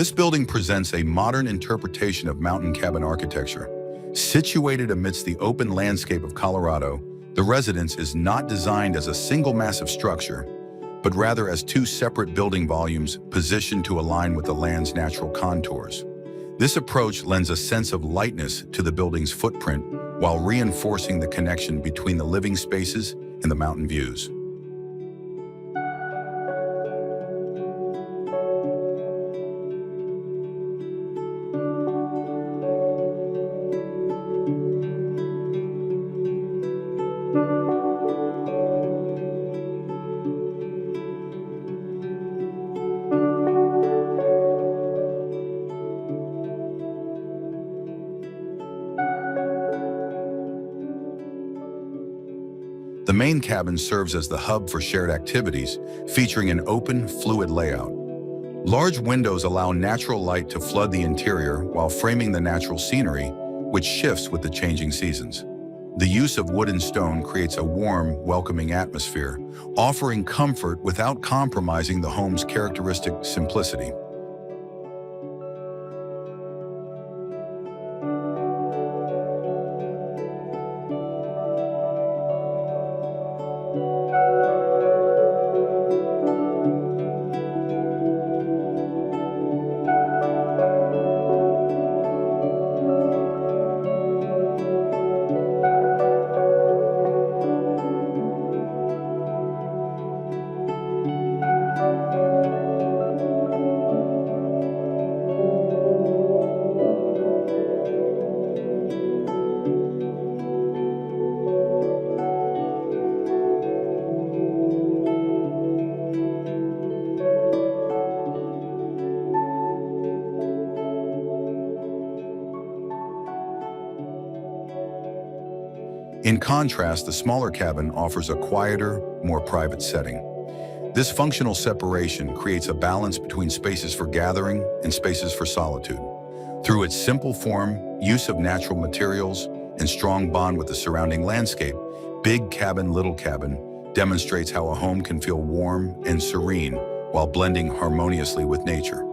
This building presents a modern interpretation of mountain cabin architecture. Situated amidst the open landscape of Colorado, the residence is not designed as a single massive structure, but rather as two separate building volumes positioned to align with the land's natural contours. This approach lends a sense of lightness to the building's footprint while reinforcing the connection between the living spaces and the mountain views. The main cabin serves as the hub for shared activities, featuring an open, fluid layout. Large windows allow natural light to flood the interior while framing the natural scenery, which shifts with the changing seasons. The use of wood and stone creates a warm, welcoming atmosphere, offering comfort without compromising the home's characteristic simplicity. In contrast, the smaller cabin offers a quieter, more private setting. This functional separation creates a balance between spaces for gathering and spaces for solitude. Through its simple form, use of natural materials, and strong bond with the surrounding landscape, Big Cabin, Little Cabin demonstrates how a home can feel warm and serene while blending harmoniously with nature.